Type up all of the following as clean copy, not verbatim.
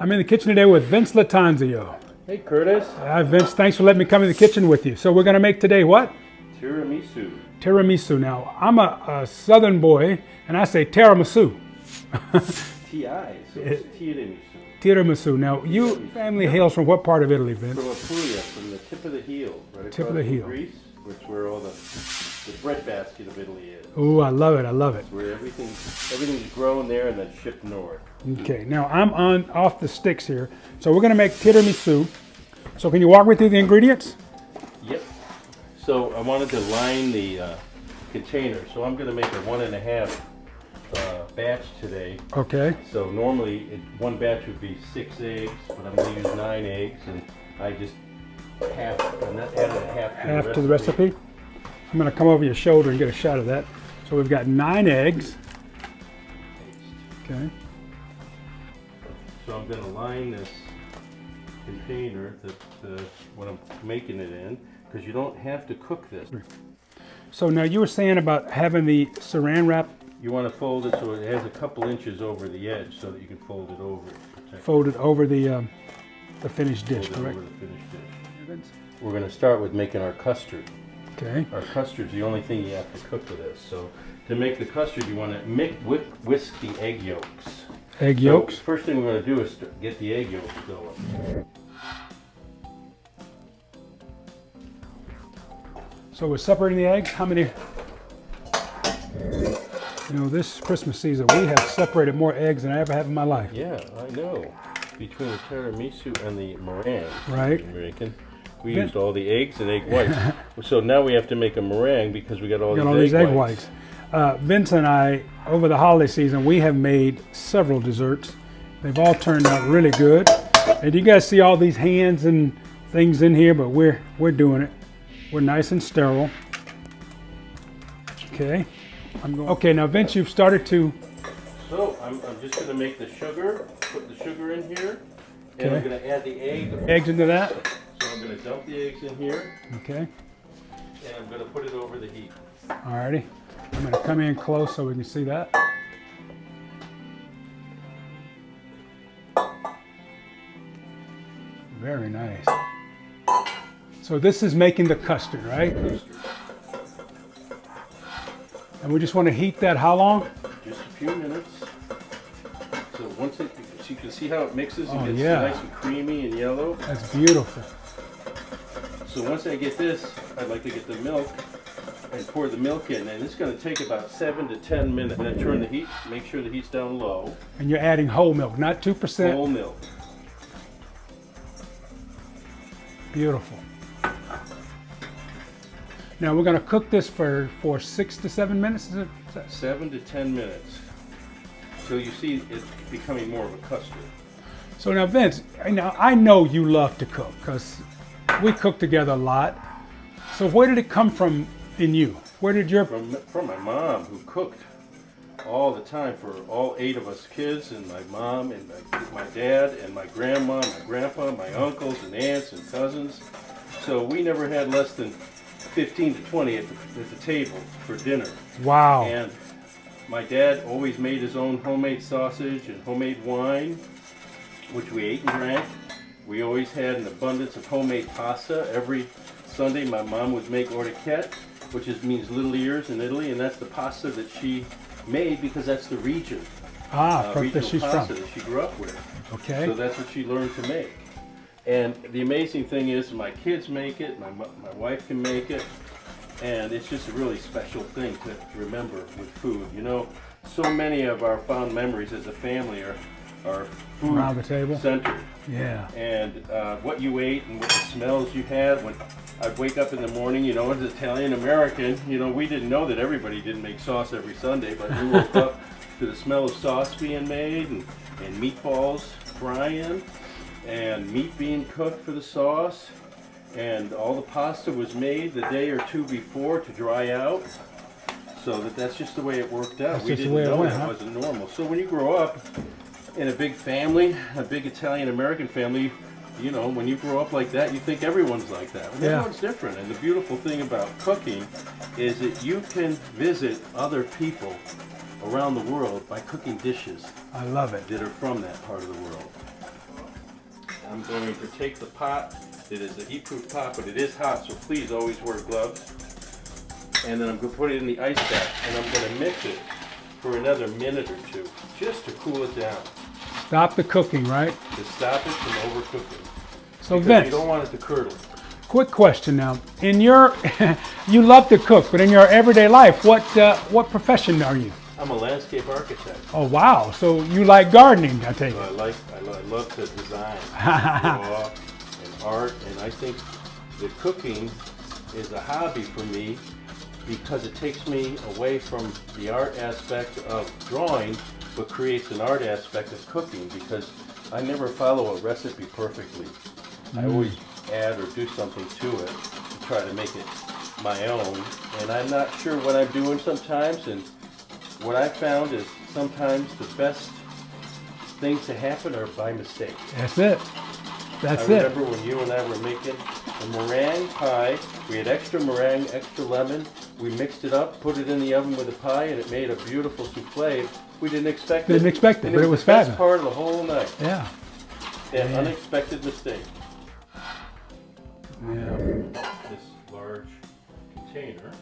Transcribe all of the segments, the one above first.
I'm in the kitchen today with Vince Lattanzio. Hey Curtis. Hi Vince, thanks for letting me come in the kitchen with you. So we're going to make today what? Tiramisu. Tiramisu. Now, I'm a southern boy, and I say tiramisu. T-I, so it's tiramisu. Tiramisu. Now, your family hails from what part of Italy, Vince? From Apulia, from the tip of the heel, right Tip of the heel. Greece, which is where all the breadbasket of Italy is. Oh, I love it, I love it. Where everything's grown there and then shipped north. Okay, now I'm off the sticks here. So we're going to make tiramisu. So can you walk me through the ingredients? Yep. So I wanted to line the container. So I'm going to make a 1.5 batch today. Okay. So normally one batch would be 6 eggs, but I'm going to use 9 eggs, and I just added a half To the recipe. I'm going to come over your shoulder and get a shot of that. So we've got 9 eggs. Okay. So I'm going to line this container when I'm making it in, because you don't have to cook this. So now you were saying about having the saran wrap. You want to fold it so it has a couple inches over the edge, so that you can fold it over. Folded over the finished dish, correct? Over the finished dish. We're going to start with making our custard. Okay. Our custard's the only thing you have to cook with this. So to make the custard, you want to whisk the egg yolks. Egg yolks? So first thing we're going to do is get the egg yolks going. So we're separating the eggs. How many? You know, this Christmas season, we have separated more eggs than I ever have in my life. Yeah, I know. Between the tiramisu and the meringue, right? American, we used all the eggs and egg whites. So now we have to make a meringue because we got all these egg whites. Vince and I, over the holiday season, we have made several desserts. They've all turned out really good. And you guys see all these hands and things in here, but we're doing it. We're nice and sterile. Okay. Okay, now Vince, you've started to... So I'm just going to make the sugar, put the sugar in here, and I'm going to add the eggs into that. So I'm going to dump the eggs in here. Okay. And I'm going to put it over the heat. Alrighty. I'm going to come in close so we can see that. Very nice. So this is making the custard, right? Custard. And we just want to heat that how long? Just a few minutes. So once so you can see how it mixes and gets nice and creamy and yellow. That's beautiful. So once I get this, I'd like to get the milk and pour the milk in, and it's going to take about 7 to 10 minutes. And then turn the heat, make sure the heat's down low. And you're adding whole milk, not 2%? Whole milk. Beautiful. Now we're going to cook this for 6 to 7 minutes, is it? 7 to 10 minutes. So you see it's becoming more of a custard. So now Vince, I know you love to cook because we cook together a lot. So where did it come from in you? Where did your... From my mom, who cooked all the time for all 8 of us kids, and my mom and my dad and my grandma, my grandpa, my uncles and aunts and cousins. So we never had less than 15 to 20 at the table for dinner. Wow. And my dad always made his own homemade sausage and homemade wine, which we ate and drank. We always had an abundance of homemade pasta. Every Sunday my mom would make orecchiette, which means little ears in Italy, and that's the pasta that she made because that's the region. Regional she's pasta from. that she grew up with. Okay. So that's what she learned to make. And the amazing thing is my kids make it, my wife can make it, and it's just a really special thing to remember with food. You know, so many of our fond memories as a family are food around the table centered. Yeah. And what you ate and what the smells you had. When I'd wake up in the morning, you know, as an Italian American, you know, we didn't know that everybody didn't make sauce every Sunday, but we woke up to the smell of sauce being made and meatballs frying and meat being cooked for the sauce, and all the pasta was made the day or two before to dry out, so that's just the way it worked out. We didn't know it wasn't normal. So when you grow up in a big family, a big Italian American family, you know, when you grow up like that, you think everyone's like that. And everyone's different. And the beautiful thing about cooking is that you can visit other people around the world by cooking dishes. I love it. That are from that part of the world. I'm going to take the pot. It is a heat-proof pot, but it is hot, so please always wear gloves. And then I'm going to put it in the ice bath, and I'm going to mix it for another minute or two, just to cool it down. Stop the cooking, right? To stop it from overcooking. So Because Vince, you don't want it to curdle. quick question now. In your, you love to cook, but in your everyday life, what profession are you? I'm a landscape architect. Oh wow! So you like gardening, I take So it. I love to design, draw, and art, and I think that cooking is a hobby for me because it takes me away from the art aspect of drawing, but creates an art aspect of cooking because I never follow a recipe perfectly. I always add or do something to it to try to make it my own, and I'm not sure what I'm doing sometimes, and what I found is sometimes the best things to happen are by mistake. That's it. That's I it. remember when you and I were making a meringue pie. We had extra meringue, extra lemon. We mixed it up, put it in the oven with the pie, and it made a beautiful souffle. We didn't expect it. Didn't expect it, and but it was the best fabulous. part of the whole night. Yeah. An unexpected mistake. Yeah. This large container.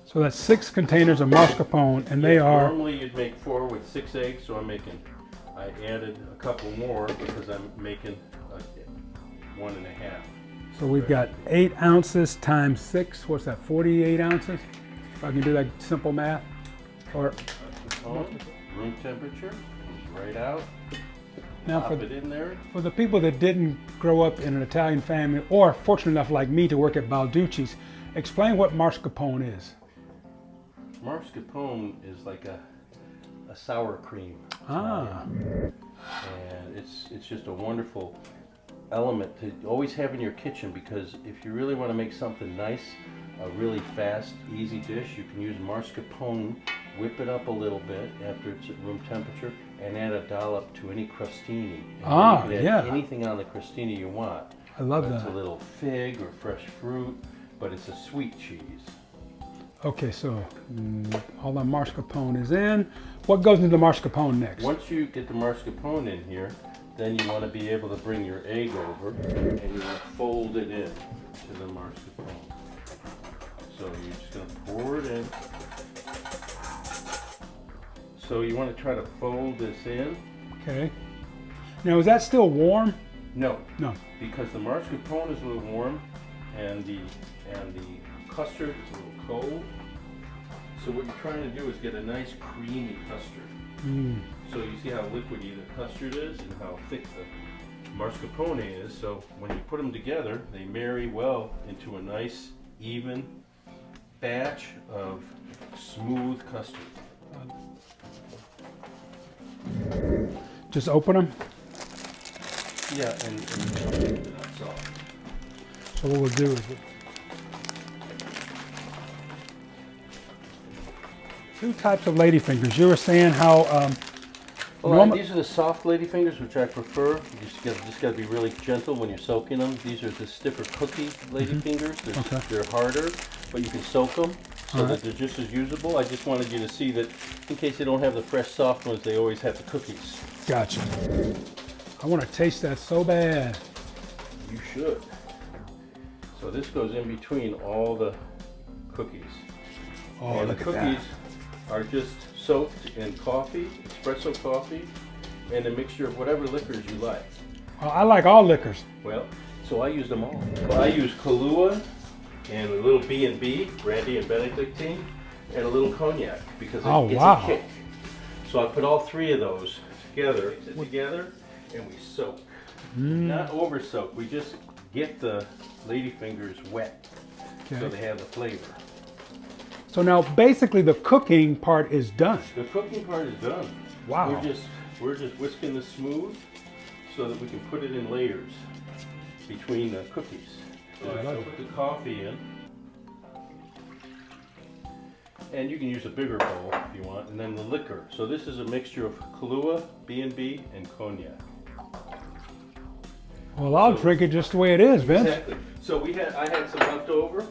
So that's 6 containers of mascarpone, and they are. Normally you'd make 4 with 6 eggs, so I added a couple more because I'm making 1.5. So we've got 8 ounces times 6. What's that? 48 ounces. If I can do that simple math. Or Room temperature comes right out. now Pop it in there. for the people that didn't grow up in an Italian family, or fortunate enough like me to work at Balducci's, explain what mascarpone is. Mascarpone is like a sour cream. Ah. And it's just a wonderful element to always have in your kitchen, because if you really want to make something nice, a really fast, easy dish, you can use mascarpone, whip it up a little bit after it's at room temperature, and add a dollop to any crostini. And you can add anything on the crostini you want. I love It's that. a little fig or fresh fruit, but it's a sweet cheese. Okay, so all the mascarpone is in. What goes into the mascarpone next? Once you get the mascarpone in here, then you want to be able to bring your egg over, and you want to fold it in to the mascarpone. So you're just going to pour it in. So you want to try to fold this in. Okay. Now is that still warm? No, No. because the mascarpone is a little warm, and the custard is a little cold. So what you're trying to do is get a nice creamy custard. So you see how liquidy the custard is and how thick the mascarpone is. So when you put them together, they marry well into a nice, even batch of smooth custard. Just open them. Yeah, and the nuts off. So what we'll do is 2 types of ladyfingers. You were saying how These are the soft ladyfingers, which I prefer. You just got to be really gentle when you're soaking them. These are the stiffer cookie ladyfingers. They're harder, but you can soak them so that they're just as usable. I just wanted you to see that in case they don't have the fresh soft ones, they always have the cookies. Gotcha. I want to taste that so bad. You should. So this goes in between all the cookies. Oh, and look the at that. cookies are just soaked in coffee, espresso coffee, and a mixture of whatever liquors you like. Oh, I like all liquors. Well, so I use them all. Well, I use Kahlua and a little B&B, brandy and Benedictine, and a little cognac because it gets a kick. So I put all 3 of those together, and we soak. Not over soak. We just get the ladyfingers wet so they have the flavor. So now basically the cooking part is done. The cooking part is done. Wow. We're just whisking this smooth so that we can put it in layers between the cookies. So I put the coffee in. And you can use a bigger bowl if you want, and then the liquor. So this is a mixture of Kahlua, B&B, and cognac. Well, I'll drink it just the way it is, Vince. Exactly. So I had some left over,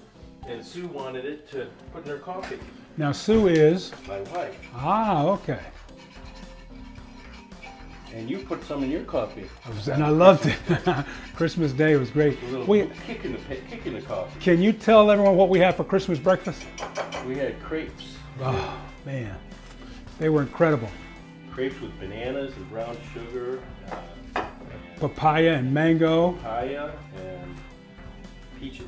and Sue wanted it to put in her coffee. Now Sue is? My wife. Ah, okay. And you put some in your coffee. And I loved it. Christmas Day was great. A little kick in the coffee. Can you tell everyone what we had for Christmas breakfast? We had crepes. Oh, man. They were incredible. Crepes with bananas and brown sugar. Papaya and mango. Papaya and peaches.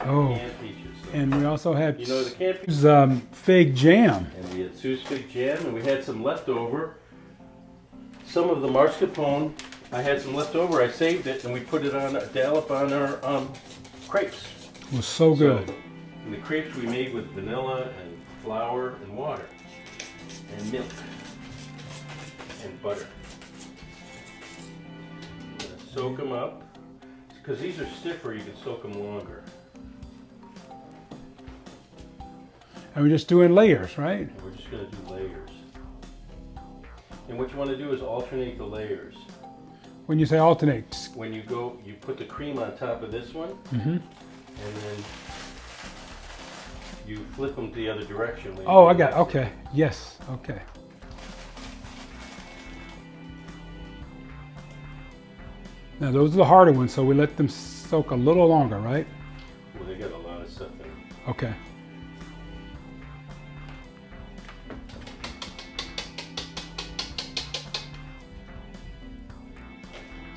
Oh. Canned peaches. So. And we also had the canned peaches. Fig jam. And we had Sue's fig jam, and we had some leftover. Some of the mascarpone, I had some left over. I saved it, and we put it on a dollop on our crepes. It was so good. And the crepes we made with vanilla and flour and water and milk and butter. Soak them up, because these are stiffer. You can soak them longer. And we're just doing layers, right? And we're just going to do layers. And what you want to do is alternate the layers. When you say alternate? When you go, you put the cream on top of this one, and then you flip them the other direction. Oh, I got it. Okay. Yes. Okay. Now those are the harder ones, so we let them soak a little longer, right? Well, they got a lot of stuff in them. Okay.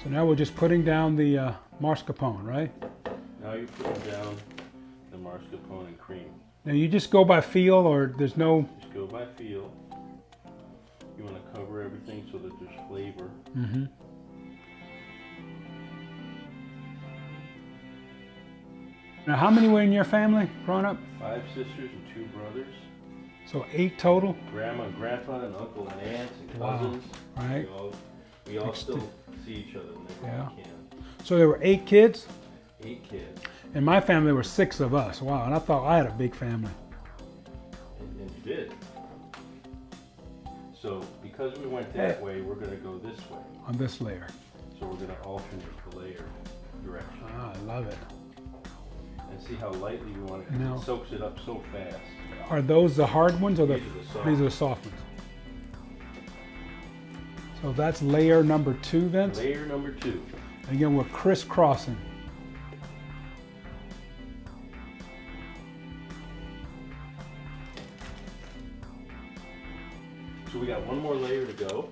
So now we're just putting down the mascarpone, right? Now you're putting down the mascarpone and cream. Now you just go by feel, or there's no... Just go by feel. You want to cover everything so that there's flavor. Mm-hmm. Now how many were in your family growing up? 5 sisters and 2 brothers. So 8 total? Grandma and grandpa and uncle and aunts and cousins. Wow. Right. We all still see each other whenever we can. So there were 8 kids? 8 kids. In my family, there were 6 of us. Wow, and I thought I had a big family. And you did. So because we went that way, we're going to go this way. On this layer. So we're going to alternate the layer direction. Ah, I love it. And see how lightly we want it. No. It soaks it up so fast. Are those the hard ones, or These are the soft these are the soft ones? So that's layer number 2, Vince? Layer number 2. And again, we're crisscrossing. So we got one more layer to go.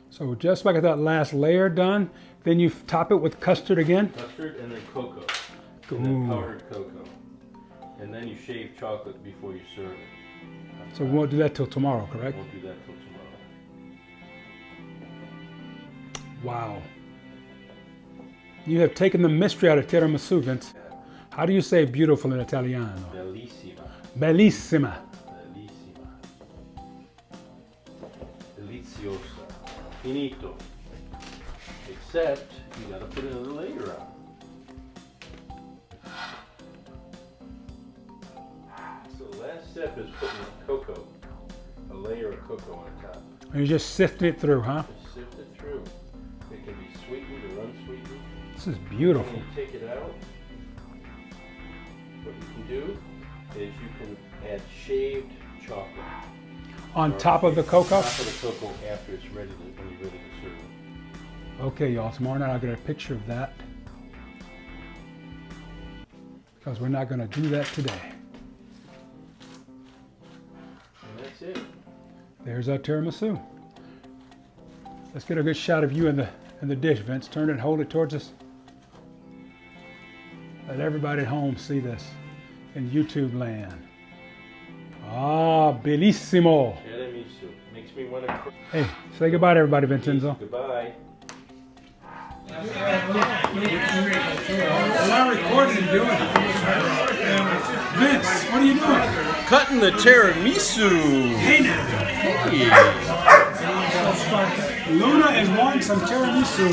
So just like that last layer done, then you top it with custard again? Custard and then cocoa. And then powdered cocoa. And then you shave chocolate before you serve it. So we won't do that till tomorrow, correct? Won't do that till tomorrow. Wow. You have taken the mystery out of tiramisu, Vince. How do you say beautiful in Italiano? Bellissima. Bellissima. Bellissima. Deliziosa. Finito. Except you gotta put another layer on. So the last step is putting cocoa, a layer of cocoa on top. And you just sifted it through, huh? Just sift it through. It can be sweetened or unsweetened. This is beautiful. When you take it out, what you can do is you can add shaved chocolate. On top of the cocoa? On top of the cocoa after it's ready when you're ready to serve it. Okay, y'all, tomorrow night I'll get a picture of that. Because we're not going to do that today. And that's it. There's our tiramisu. Let's get a good shot of you in the dish, Vince. Turn it, hold it towards us. Let everybody at home see this in YouTube land. Ah, bellissimo. Tiramisu. Makes me want to cry. Hey, say goodbye to everybody, Vincenzo. Goodbye. I'm not recording and doing it. Vince, what are you doing? Cutting the tiramisu. Hey now. Luna is wanting some tiramisu.